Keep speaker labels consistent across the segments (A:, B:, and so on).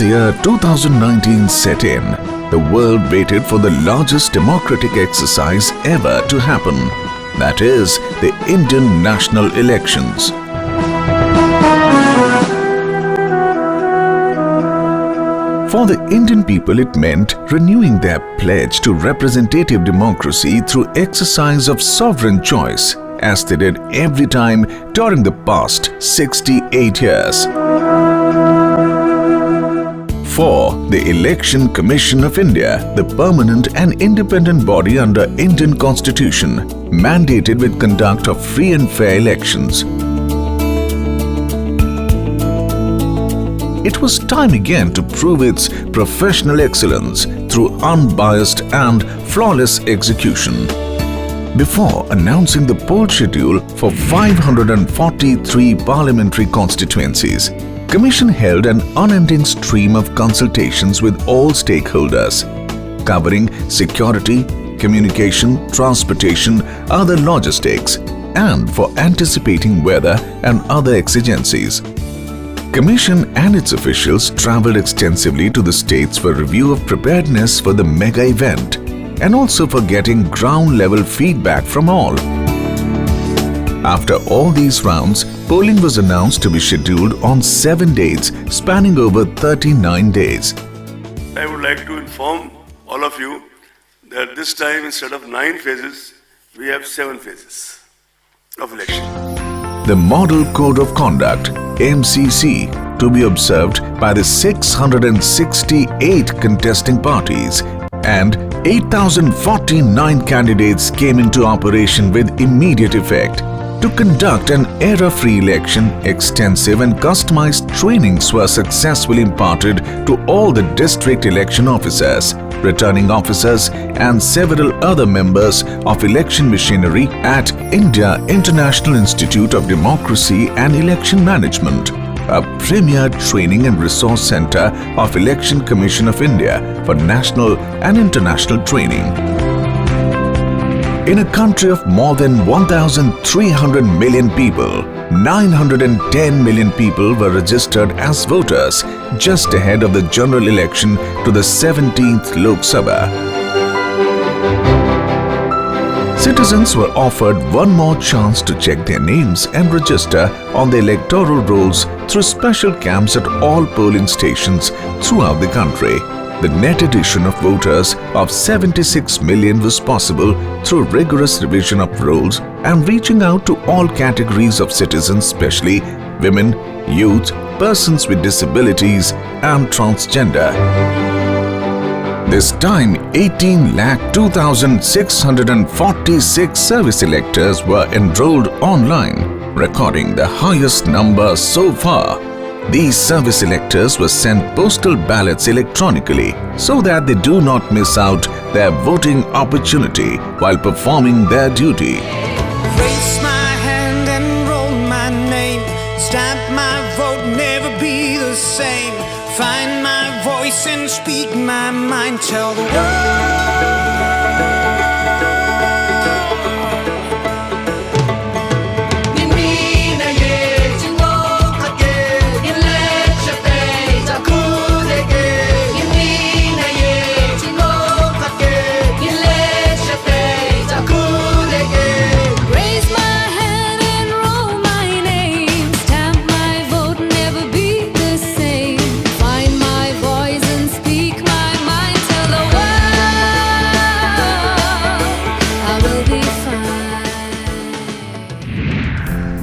A: year 2019 set in, the world waited for the largest democratic exercise ever to happen. That is, the Indian national elections. For the Indian people, it meant renewing their pledge to representative democracy through exercise of sovereign choice, as they did every time during the past 68 years. For the Election Commission of India, the permanent and independent body under Indian Constitution, mandated with conduct of free and fair elections. It was time again to prove its professional excellence through unbiased and flawless execution. Before announcing the poll schedule for 543 parliamentary constituencies, Commission held an unending stream of consultations with all stakeholders, covering security, communication, transportation, other logistics, and for anticipating weather and other exigencies. Commission and its officials travelled extensively to the states for review of preparedness for the mega event and also for getting ground-level feedback from all. After all these rounds, polling was announced to be scheduled on 7 dates spanning over 39 days.
B: I would like to inform all of you that this time, instead of 9 phases, we have 7 phases of election.
A: The Model Code of Conduct, MCC, to be observed by the 668 contesting parties, and 8,049 candidates came into operation with immediate effect. To conduct an error-free election, extensive and customized trainings were successfully imparted to all the district election officers, returning officers and several other members of election machinery at India International Institute of Democracy and Election Management, a premier training and resource center of Election Commission of India for national and international training. In a country of more than 1,300 million people, 910 million people were registered as voters just ahead of the general election to the 17th Lok Sabha. Citizens were offered one more chance to check their names and register on the electoral rolls through special camps at all polling stations throughout the country. The net addition of voters of 76 million was possible through rigorous revision of rolls and reaching out to all categories of citizens, especially women, youth, persons with disabilities and transgender. This time, 18,02,646 service electors were enrolled online, recording the highest number so far. These service electors were sent postal ballots electronically so that they do not miss out their voting opportunity while performing their duty.
C: Raise my hand and roll my name. Stamp my vote, never be the same. Find my voice and speak my mind. Tell the world.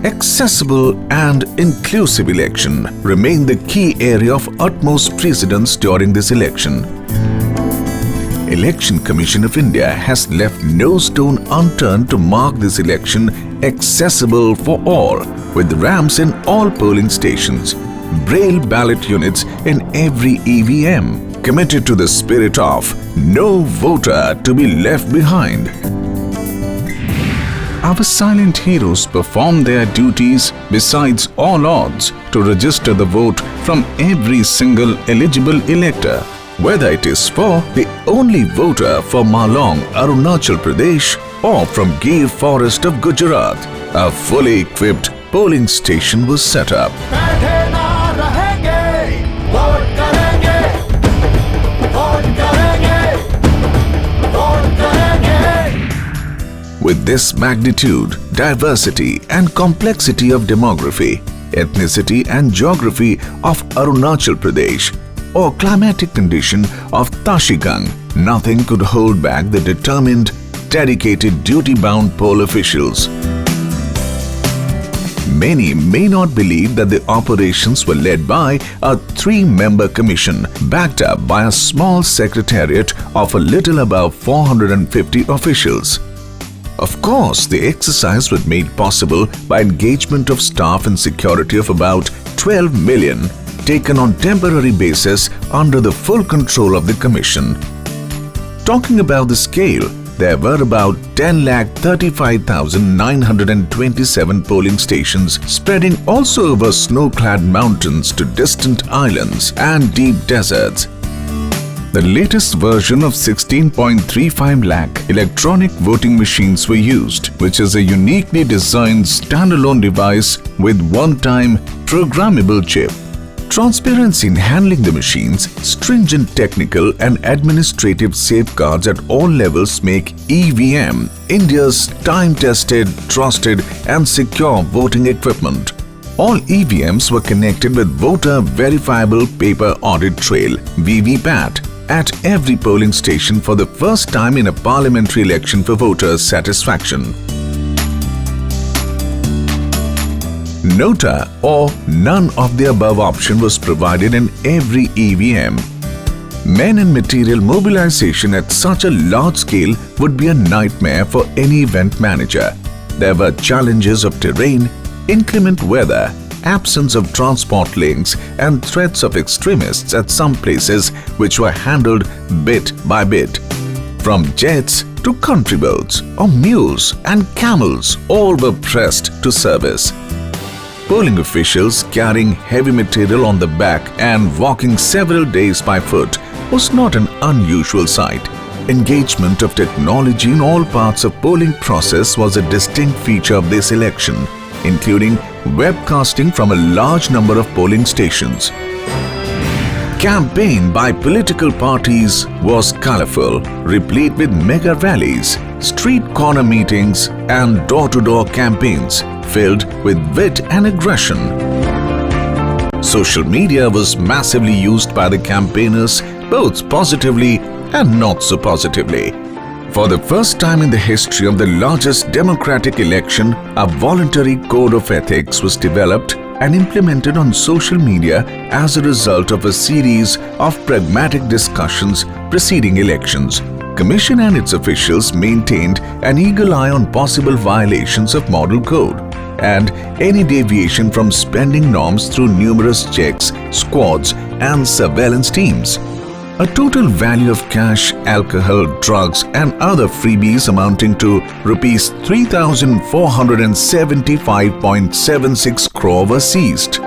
A: Accessible and inclusive election remain the key area of utmost precedence during this election. Election Commission of India has left no stone unturned to mark this election accessible for all, with ramps in all polling stations, braille ballot units in every EVM, committed to the spirit of no voter to be left behind. Our silent heroes perform their duties besides all odds to register the vote from every single eligible elector, whether it is for the only voter for Malong, Arunachal Pradesh, or from Gir Forest of Gujarat. A fully equipped polling station was set up. With this magnitude, diversity and complexity of demography, ethnicity and geography of Arunachal Pradesh, or climatic condition of Tashigang, nothing could hold back the determined, dedicated, duty-bound poll officials. Many may not believe that the operations were led by a 3-member commission backed up by a small secretariat of a little above 450 officials. Of course, the exercise was made possible by engagement of staff and security of about 12 million taken on temporary basis under the full control of the commission. Talking about the scale, there were about 10,35,927 polling stations spreading also over snow-clad mountains to distant islands and deep deserts. The latest version of 16.35 lakh electronic voting machines were used, which is a uniquely designed standalone device with one-time programmable chip. Transparency in handling the machines, stringent technical and administrative safeguards at all levels make EVM India's time-tested, trusted and secure voting equipment. All EVMs were connected with Voter Verifiable Paper Audit Trail (VVPAT) at every polling station for the first time in a parliamentary election for voters' satisfaction. Nota or none of the above option was provided in every EVM. Men and material mobilization at such a large scale would be a nightmare for any event manager. There were challenges of terrain, inclement weather, absence of transport links and threats of extremists at some places which were handled bit by bit. From jets to country boats or mules and camels, all were pressed to service. Polling officials carrying heavy material on the back and walking several days by foot was not an unusual sight. Engagement of technology in all parts of polling process was a distinct feature of this election, including webcasting from a large number of polling stations. Campaign by political parties was colorful, replete with mega rallies, street corner meetings and door-to-door campaigns filled with wit and aggression. Social media was massively used by the campaigners, both positively and not so positively. For the first time in the history of the largest democratic election, a voluntary code of ethics was developed and implemented on social media as a result of a series of pragmatic discussions preceding elections. Commission and its officials maintained an eagle eye on possible violations of model code and any deviation from spending norms through numerous checks, squads and surveillance teams. A total value of cash, alcohol, drugs and other freebies amounting to Rs 3,475.76 crore were seized.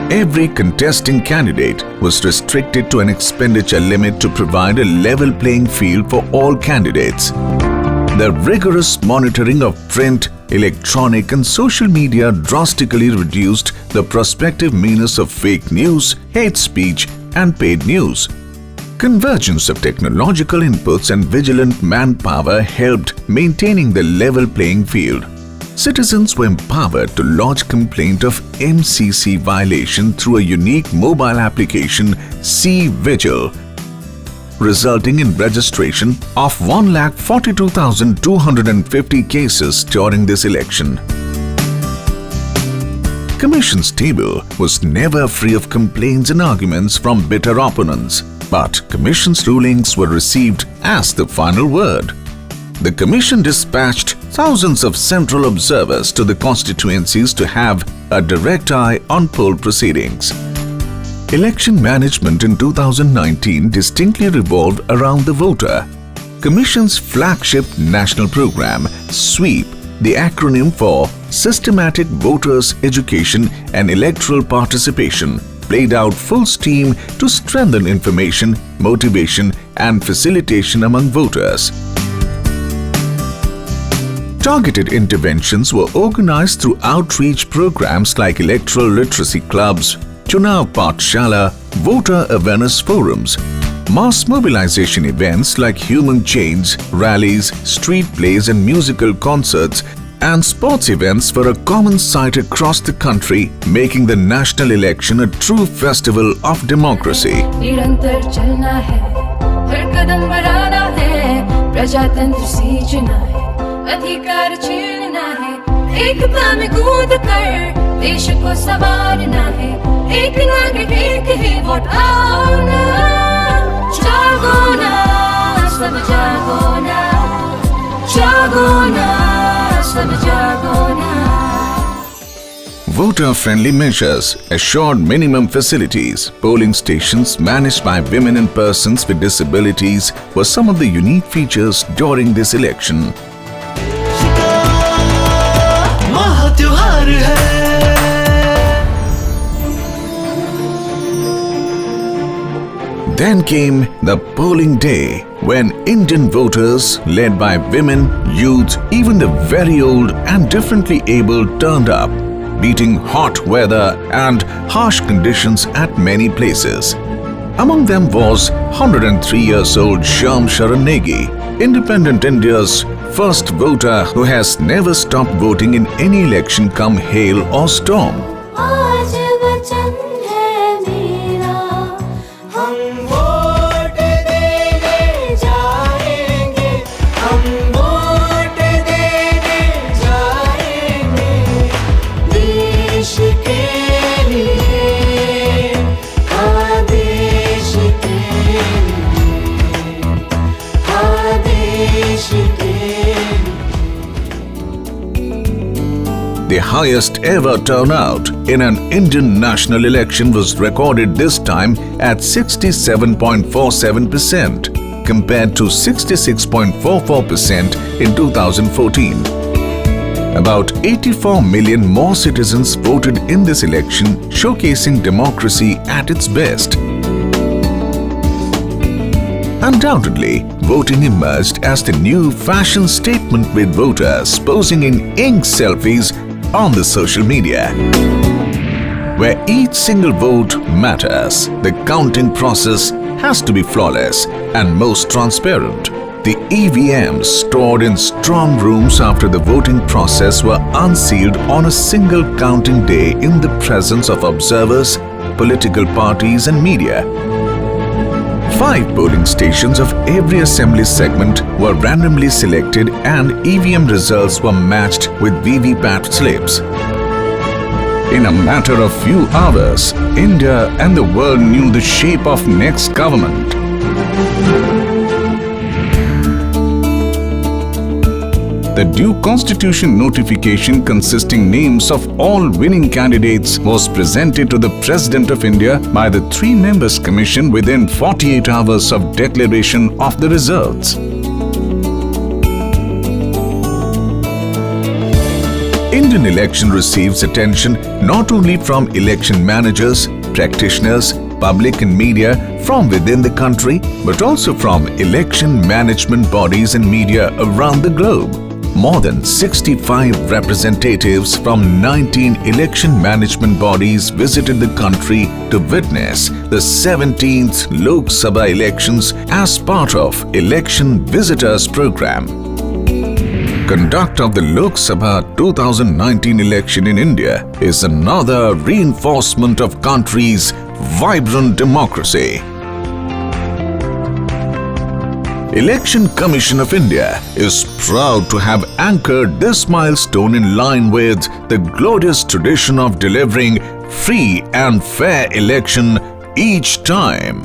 A: Every contesting candidate was restricted to an expenditure limit to provide a level playing field for all candidates. The rigorous monitoring of print, electronic and social media drastically reduced the prospective menace of fake news, hate speech and paid news. Convergence of technological inputs and vigilant manpower helped maintaining the level playing field. Citizens were empowered to lodge complaint of MCC violation through a unique mobile application, C-Vigil, resulting in registration of 1,42,250 cases during this election. Commission's table was never free of complaints and arguments from bitter opponents, but Commission's rulings were received as the final word. The Commission dispatched thousands of central observers to the constituencies to have a direct eye on poll proceedings. Election management in 2019 distinctly revolved around the voter. Commission's flagship national program, SWEEP, the acronym for Systematic Voters Education and Electoral Participation, played out full steam to strengthen information, motivation and facilitation among voters. Targeted interventions were organized through outreach programs like electoral literacy clubs, Chunav Pathshala, voter awareness forums, Mass mobilization events like human chains, rallies, street plays and musical concerts and sports events were a common sight across the country, making the national election a true festival of democracy.
D: निरंतर चलना है, हर कदम बढ़ाना है, प्रजातंत्र सींचना है, अधिकार छीनना है, एकता में कूद कर देश को संवारना है, एक नागरिक एक ही वोट आओ ना, जागो ना, सब जागो ना, जागो ना, सब जागो ना।
A: Voter-friendly measures assured minimum facilities. Polling stations managed by women and persons with disabilities were some of the unique features during this election.
C: महात्योहार है।
A: Then came the polling day, when Indian voters, led by women, youth, even the very old and differently abled turned up, beating hot weather and harsh conditions at many places. Among them was 103 years old Shyam Sharan Negi, independent India's first voter who has never stopped voting in any election come hail or storm.
D: आज वचन है मेरा,
C: हम vote देने जाएंगे, हम vote देने जाएंगे, देश के लिए, हाँ देश के लिए, हाँ देश के लिए।
A: The highest ever turnout in an Indian national election was recorded this time at 67.47% compared to 66.44% in 2014. About 84 million more citizens voted in this election, showcasing democracy at its best. Undoubtedly, voting emerged as the new fashion statement with voters posing in ink selfies on the social media. Where each single vote matters, the counting process has to be flawless and most transparent. The EVMs stored in strong rooms after the voting process were unsealed on a single counting day in the presence of observers, political parties and media. 5 polling stations of every assembly segment were randomly selected and EVM results were matched with VVPAT slips. In a matter of few hours, India and the world knew the shape of next government. The due constitution notification consisting names of all winning candidates was presented to the President of India by the 3 members commission within 48 hours of declaration of the results. Indian election receives attention not only from election managers, practitioners, public and media from within the country, but also from election management bodies and media around the globe. More than 65 representatives from 19 election management bodies visited the country to witness the 17th Lok Sabha elections as part of Election Visitors Program. Conduct of the Lok Sabha 2019 election in India is another reinforcement of country's vibrant democracy. Election Commission of India is proud to have anchored this milestone in line with the glorious tradition of delivering free and fair election each time.